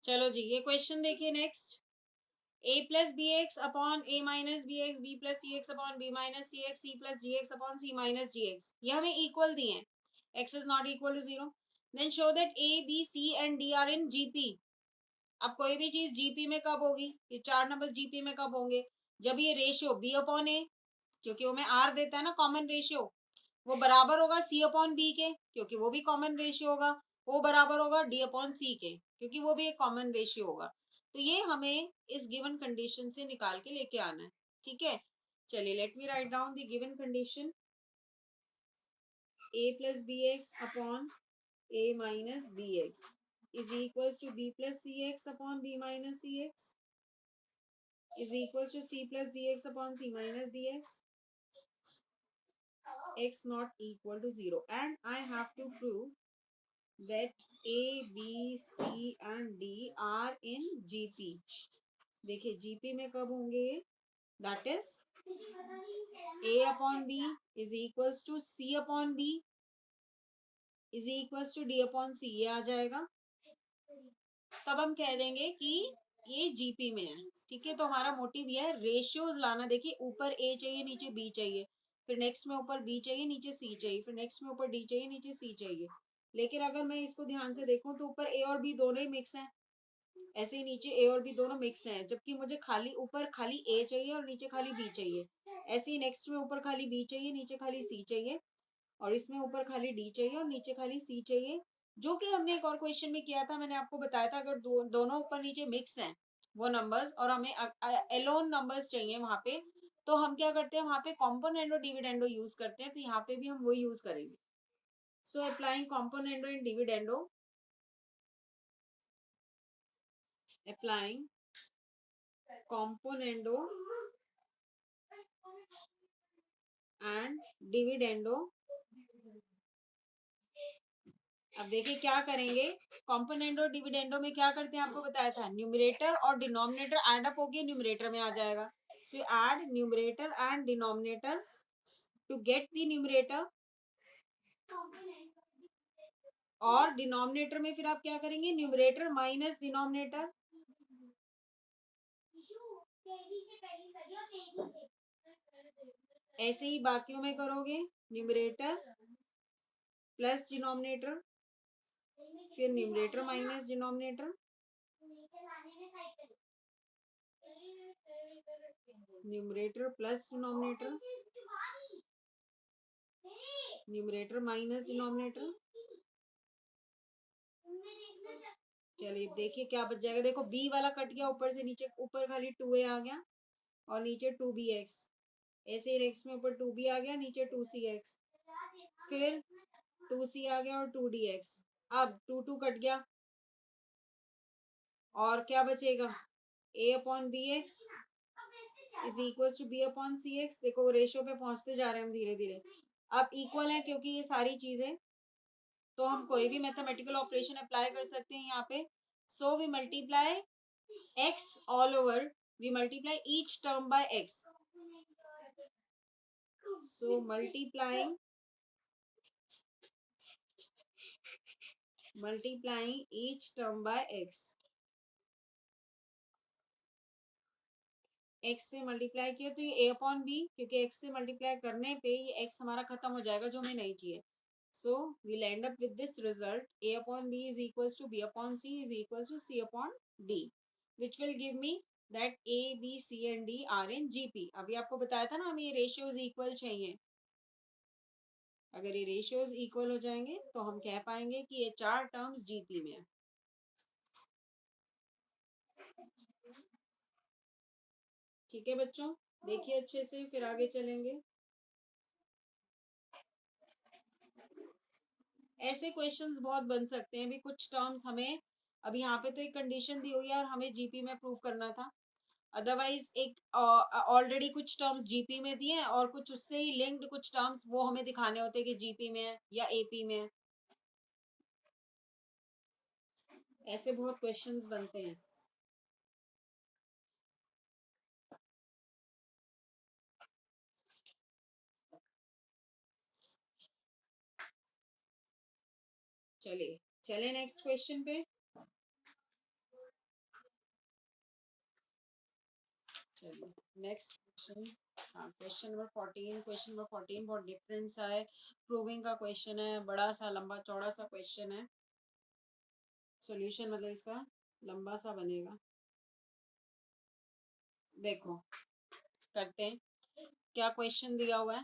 चलो जी ये question देखिए next. a plus bx upon a minus bx, b plus cx upon b minus cx, c plus gx upon c minus gx, ये हमें equal दिए हैं. x is not equal to 0. then show that a b c and d are in gp. अब कोई भी चीज GP में कब होगी, ये चार नंबर्स जीपी में कब होंगे, जब ये रेशियो बी अपॉन ए, क्योंकि वो में आर देता है ना कॉमन रेशियो, वो बराबर होगा सी अपॉन बी के, क्योंकि वो भी कॉमन रेशियो होगा. वो बराबर होगा डी अपॉन सी के, क्योंकि वो भी एक कॉमन रेशियो होगा. तो ये हमें इस गिवन कंडीशन से निकाल के लेके आना है. ठीक है. चलिए let me write down the given condition. a plus b x upon a minus bx is equals to b plus cx upon b minus cx is equals to c plus dx upon c minus dx, x not equal to 0, and I have to prove that a b c and d are in gp. देखिए gp में कब होंगे ये, that is a upon b is equals to c upon b is equals to d upon c, ये आ जाएगा. तब हम कह देंगे कि ये जीपी में है. ठीक है. तो हमारा मोटिव ये है रेशियोज लाना. देखिए ऊपर ए चाहिए नीचे बी चाहिए, फिर नेक्स्ट में ऊपर बी चाहिए नीचे सी चाहिए, फिर नेक्स्ट में ऊपर डी चाहिए नीचे सी चाहिए. लेकिन अगर मैं इसको ध्यान से देखूं तो ऊपर ए और बी दोनों ही मिक्स हैं, ऐसे ही नीचे ए और बी दोनों मिक्स हैं, जबकि मुझे खाली ऊपर खाली ए चाहिए और नीचे खाली बी चाहिए. ऐसे ही नेक्स्ट में ऊपर खाली बी चाहिए नीचे खाली सी चाहिए, और इसमें ऊपर खाली डी चाहिए और नीचे खाली सी चाहिए. जो कि हमने एक और क्वेश्चन में किया था, मैंने आपको बताया था अगर दोनों ऊपर नीचे मिक्स हैं वो नंबर्स, और हमें एलोन नंबर्स चाहिए वहां पे, तो हम क्या करते हैं वहां पे कॉम्पोनेंडो डिविडेंडो यूज करते हैं. तो यहाँ पे भी हम वही यूज करेंगे. So applying componendo and dividendo, applying componendo and dividendo. अब देखिए क्या करेंगे. कॉम्पोनेंडो और डिविडेंडो में क्या करते हैं आपको बताया था, न्यूमरेटर और डिनोमिनेटर ऐड अप होके न्यूमरेटर में आ जाएगा. So add numerator and denominator to get the numerator, और डिनोमिनेटर में फिर आप क्या करेंगे, न्यूमरेटर माइनस डिनोमिनेटर. ऐसे ही बाकियों में करोगे, न्यूमरेटर प्लस डिनोमिनेटर, फिर numerator minus denominator, numerator plus denominator, numerator minus denominator. चलिए देखिए क्या बच जाएगा. देखो बी वाला कट गया ऊपर से नीचे, ऊपर खाली 2a आ गया और नीचे 2bx. ऐसे ही नेक्स्ट में ऊपर 2b आ गया नीचे 2cx, फिर 2c आ गया और 2dx. अब 2 कट गया और क्या बचेगा, a upon b x is equal to b upon c x. देखो वो रेशियो पे पहुंचते जा रहे हैं हम धीरे धीरे. अब इक्वल है क्योंकि ये सारी चीजें, तो हम कोई भी मैथमेटिकल ऑपरेशन अप्लाई कर सकते हैं यहाँ पे. So we multiply x all over, we multiply each term by x. So multiplying each term by x. x से मल्टीप्लाई किया तो ये a अपॉन बी, क्योंकि x से मल्टीप्लाई करने पे ये x हमारा खत्म हो जाएगा जो हमें नहीं चाहिए. So we'll end up with this result, a upon b is equals to b upon c is equals to c upon d, which will give me that a b c and d are in gp. अभी आपको बताया था ना हमें ये ratios equal चाहिए. अगर ये रेशियोज इक्वल हो जाएंगे तो हम कह पाएंगे कि ये चार टर्म्स जीपी में है. ठीक है बच्चों, देखिए अच्छे से फिर आगे चलेंगे. ऐसे क्वेश्चंस बहुत बन सकते हैं भी, कुछ टर्म्स हमें अभी यहाँ पे तो एक कंडीशन दी हुई है और हमें जीपी में प्रूव करना था, अदरवाइज एक ऑलरेडी कुछ टर्म्स जीपी में दिए हैं और कुछ उससे ही लिंक्ड कुछ टर्म्स वो हमें दिखाने होते हैं कि जीपी में है या एपी में है। ऐसे बहुत क्वेश्चंस बनते हैं। चलिए चले नेक्स्ट क्वेश्चन पे। चलिए नेक्स्ट क्वेश्चन। हाँ, क्वेश्चन नंबर 14। क्वेश्चन नंबर 14 बहुत डिफरेंट सा है, प्रूविंग का क्वेश्चन है, बड़ा सा लंबा चौड़ा सा क्वेश्चन है। सॉल्यूशन मतलब इसका लंबा सा बनेगा। देखो करते हैं, क्या क्वेश्चन दिया हुआ है।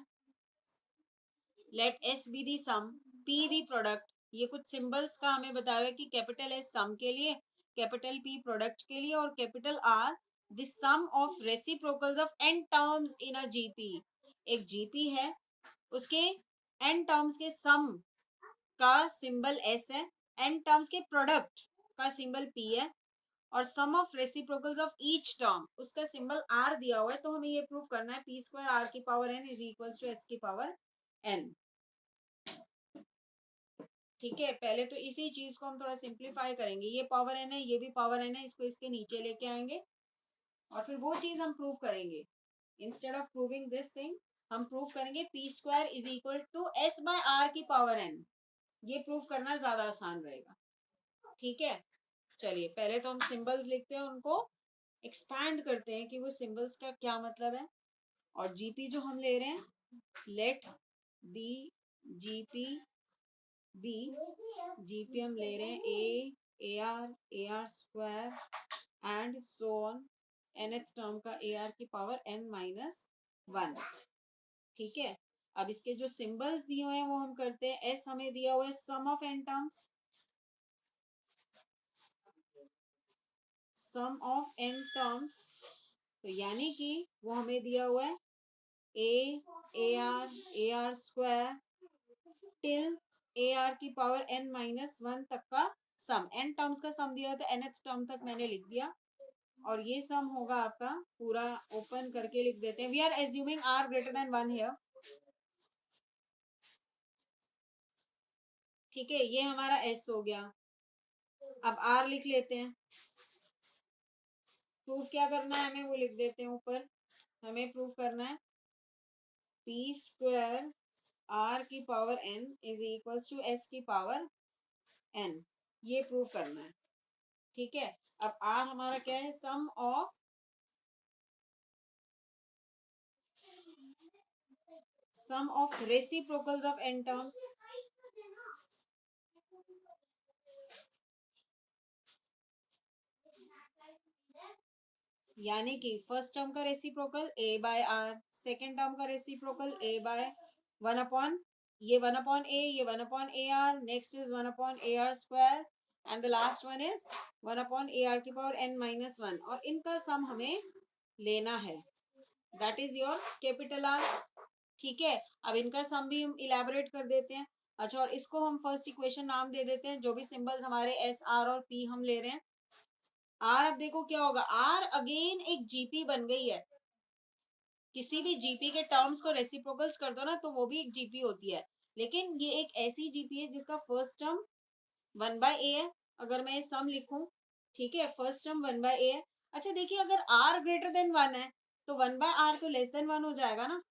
Let S be the sum, P the product. ये कुछ सिंबल्स का हमें बताया है कि कैपिटल एस सम के लिए, कैपिटल पी प्रोडक्ट के लिए और capital R the sum of reciprocals of N terms in a GP. एक जीपी है, उसके एन टर्म्स के सम का सिंबल एस है, एन टर्म्स के प्रोडक्ट का सिंबल पी है और sum of reciprocals of each term उसका सिंबल आर दिया हुआ है। तो हमें ये प्रूव करना है पी स्क्वायर आर की power N is equal to S की पावर एन। ठीक है, पहले तो इसी चीज को हम थोड़ा सिंप्लीफाई करेंगे, ये पावर एन है, ये भी पावर एन है, इसको इसके नीचे लेके आएंगे और फिर वो चीज हम प्रूव करेंगे। Instead of proving this thing हम प्रूव करेंगे P square is equal to S by R की पावर एन। ये प्रूव करना ज्यादा आसान रहेगा। ठीक है, चलिए पहले तो हम सिंबल्स लिखते हैं, उनको एक्सपैंड करते हैं कि वो सिंबल्स का क्या मतलब है। और जीपी जो हम ले रहे हैं, let the GP be, GP हम ले रहे हैं A are square and so on, nth term का ए आर की पावर n माइनस 1। ठीक है, अब इसके जो सिंबल्स दिए हुए हैं वो हम करते हैं। एस हमें दिया हुआ है sum of N terms, sum of N terms, तो यानी कि वो हमें दिया हुआ है A are square till A are की पावर n माइनस 1 तक का सम। एन टर्म्स का सम दिया था, nth टर्म तक मैंने लिख दिया और ये सम होगा आपका, पूरा ओपन करके लिख देते हैं। We are assuming R greater than 1 here. ठीक है, ये हमारा एस हो गया। अब आर लिख लेते हैं, प्रूफ क्या करना है हमें वो लिख देते हैं ऊपर। हमें प्रूफ करना है पी स्क्वायर आर की power N is equal to S की पावर एन, ये प्रूफ करना है। ठीक है, अब आर हमारा क्या है, sum of reciprocals of N terms, यानी कि फर्स्ट टर्म का reciprocal A by R, second term का रेसिप्रोकल ए बाय 1 अपॉन, ये 1 अपॉन ए, ये 1 upon A R, next is 1 upon A are square and the last one is 1 upon A are की power n minus 1 और इनका सम हमें लेना है, that is your capital R. ठीक है, अब इनका सम भी हम इलेबोरेट कर देते हैं। अच्छा, और इसको हम फर्स्ट इक्वेशन नाम दे देते हैं, जो भी सिंबल्स हमारे एस आर और पी हम ले रहे हैं। आर, अब देखो क्या होगा, आर अगेन एक जीपी बन गई है। किसी भी जीपी के टर्म्स को रेसिप्रोकल्स कर दो ना तो वो भी एक जीपी होती है, लेकिन ये एक ऐसी जीपी है जिसका फर्स्ट टर्म 1/a है। अगर मैं सम लिखूं, ठीक है, फर्स्ट टर्म 1/a है। अच्छा देखिए, अगर r ग्रेटर देन 1 है तो 1/r तो लेस देन 1 हो जाएगा ना,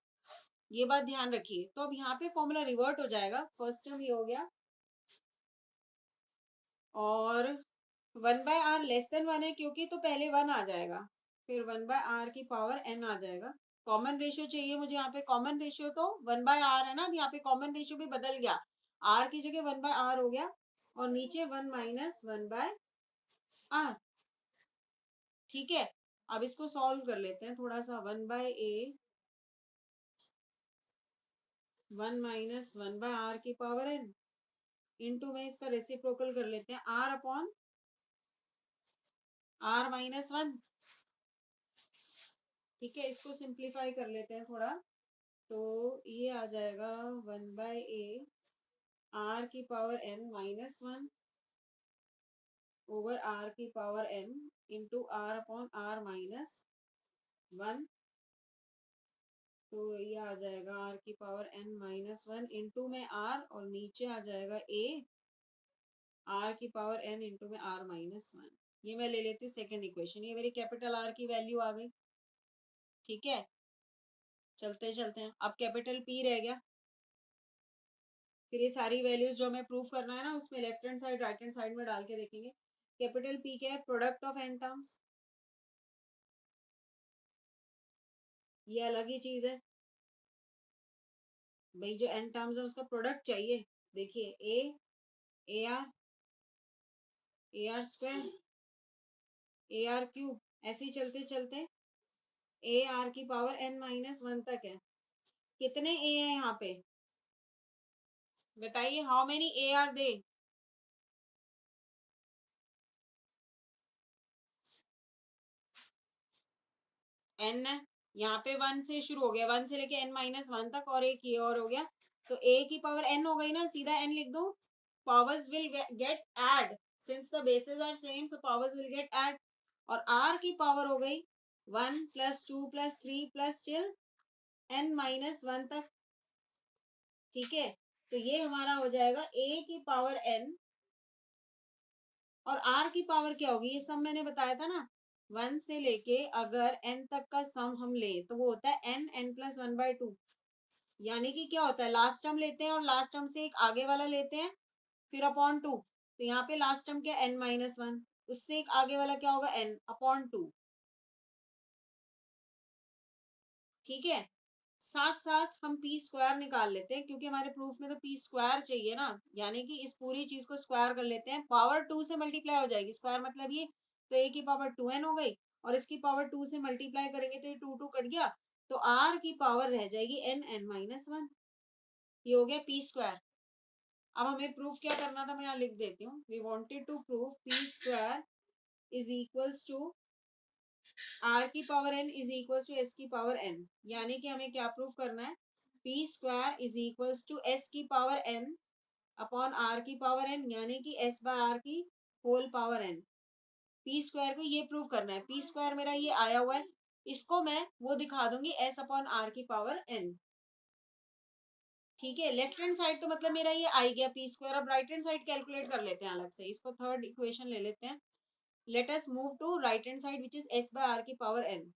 ये बात ध्यान रखिए। तो अब यहाँ पे फॉर्मूला रिवर्ट हो जाएगा, फर्स्ट टर्म ये हो गया और 1/r लेस देन 1 है क्योंकि तो पहले 1 आ जाएगा, फिर 1/r की पावर n आ जाएगा। कॉमन रेशियो चाहिए मुझे, यहाँ पे कॉमन रेशियो तो 1/r है ना, अब यहाँ पे कॉमन रेशियो भी बदल गया, r की जगह 1/r हो गया और नीचे 1 माइनस 1/r। ठीक है, अब इसको सॉल्व कर लेते हैं थोड़ा सा। 1/a 1 माइनस 1/r की पावर n इंटू में इसका रेसिप्रोकल कर लेते हैं r अपॉन r माइनस 1। ठीक है, इसको सिंप्लीफाई कर लेते हैं थोड़ा, तो ये आ जाएगा 1/a आर की पावर n -1 ओवर आर की power n into R upon R -1, तो ये आ जाएगा आर की पावर n -1 इंटू में आर, और नीचे आ जाएगा ए आर की पावर n इंटू में आर -1। ये मैं ले लेती हूँ सेकेंड इक्वेशन, ये मेरी कैपिटल आर की वैल्यू आ गई। ठीक है, चलते चलते हैं, अब कैपिटल पी रह गया। फिर ये सारी वैल्यूज जो हमें प्रूफ करना है ना, उसमें left hand side right hand side में डाल के देखेंगे। कैपिटल पी क्या है? Product of N terms. ये अलग ही चीज है भाई, जो एन टर्म्स है उसका प्रोडक्ट चाहिए। देखिए A R square, A R cube, ऐसे ही चलते चलते ए आर की पावर n -1 तक है। कितने ए है यहाँ पे बताइए? How many A R they? n है, यहाँ पे 1 से शुरू हो गया, 1 से लेके n -1 तक, और एक ये और हो गया, तो a की पावर n हो गई ना, सीधा n लिख दो। Powers will get add since the bases are same, so powers will get add, और r की पावर हो गई 1 + 2 + 3 + टिल n -1 तक। ठीक है, तो ये हमारा हो जाएगा a की पावर n, और r की पावर क्या होगी? ये सब मैंने बताया था ना, 1 से लेके अगर n तक का सम हम ले तो वो होता है n+1/2। यानी कि क्या होता है, लास्ट टर्म लेते हैं और लास्ट टर्म से एक आगे वाला लेते हैं, फिर अपॉन 2, तो यहाँ पे लास्ट टर्म क्या, n-1, उससे एक आगे वाला क्या होगा, n/2। ठीक है, साथ साथ हम पी स्क्वायर निकाल लेते हैं, क्योंकि हमारे प्रूफ में तो पी स्क्वायर चाहिए ना, यानी कि इस पूरी चीज को स्क्वायर कर लेते हैं। पावर 2 से मल्टीप्लाई हो जाएगी, स्क्वायर मतलब ये, तो ए की पावर 2n हो गई, और इसकी पावर 2 से मल्टीप्लाई करेंगे तो ये 2 कट गया, तो आर की पावर रह जाएगी n-1। ये हो गया पी स्क्वायर। अब हमें प्रूफ क्या करना था, मैं यहाँ लिख देती हूँ। We wanted to prove P square is equals to R की power n is equals to S की पावर n। यानी कि हमें क्या प्रूफ करना है, P square is equals to S की पावर n अपॉन आर की पावर n, यानी कि एस बाय आर की whole power n। P square को ये प्रूव करना है। पी स्क्वायर मेरा ये आया हुआ है, इसको मैं वो दिखा दूंगी एस अपॉन आर की पावर n। ठीक है, लेफ्ट हैंड साइड तो मतलब मेरा ये आ गया पी स्क्वायर। अब राइट हैंड साइड कैलकुलेट कर लेते हैं अलग से, इसको थर्ड इक्वेशन ले लेते हैं। Let us move to right hand side which is S by R की power n।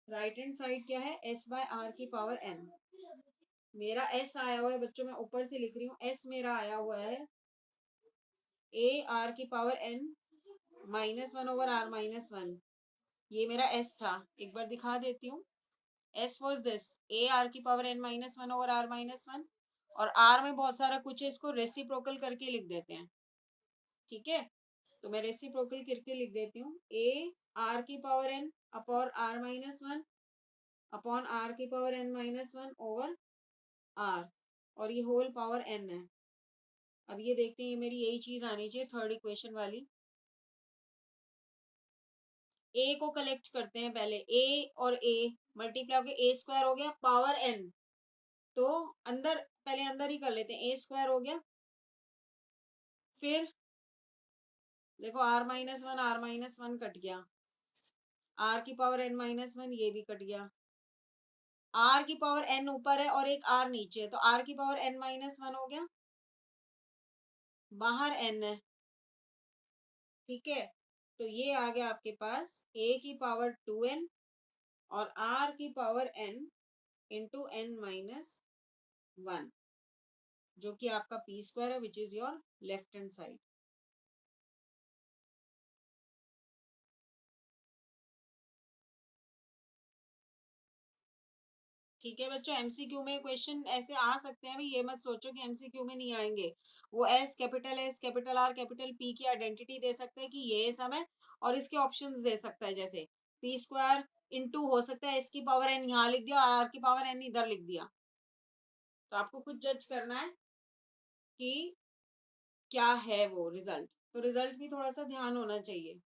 Right hand side क्या है, एस बाय आर की पावर n। मेरा एस आया हुआ है बच्चों, मैं ऊपर से लिख रही हूँ, एस मेरा आया हुआ है ए आर की पावर n -1 ओवर आर -1। ये मेरा एस था, एक बार दिखा देती हूँ। S was this A R की पावर n -1 ओवर आर -1, और आर में बहुत सारा कुछ है, इसको रेसिप्रोकल करके लिख देते हैं। ठीक है, तो मैं रेसिप्रोकल करके लिख देती हूँ, ए आर की power n upon R -1 upon R की पावर n -1 ओवर आर, और ये होल पावर n है। अब ये देखते हैं, ये मेरी यही चीज आनी चाहिए थर्ड इक्वेशन वाली। ए को कलेक्ट करते हैं पहले, ए और ए मल्टीप्लाई होकर ए स्क्वायर हो गया पावर n, तो अंदर पहले अंदर ही कर लेते हैं, ए स्क्वायर हो गया। फिर देखो आर माइनस वन कट गया, आर की पावर n -1 ये भी कट गया। आर की पावर n ऊपर है और एक आर नीचे है, तो आर की पावर n -1 हो गया, बाहर n है। ठीक है, तो ये आ गया आपके पास a की पावर 2n और r की पावर n इंटू n-1, जो कि आपका पी स्क्वायर है which is your left hand side. ठीक है बच्चों, एमसीक्यू में क्वेश्चन ऐसे आ सकते हैं, भाई ये मत सोचो कि एमसीक्यू में नहीं आएंगे। वो S capital R capital P की आइडेंटिटी दे सकता है कि ये सम है, और इसके ऑप्शंस दे सकता है, जैसे पी स्क्वायर इंटू हो सकता है एस की पावर एन यहाँ लिख दिया और आर की पावर एन इधर लिख दिया। तो आपको खुद जज करना है कि क्या है वो रिजल्ट, तो रिजल्ट भी थोड़ा सा ध्यान होना चाहिए।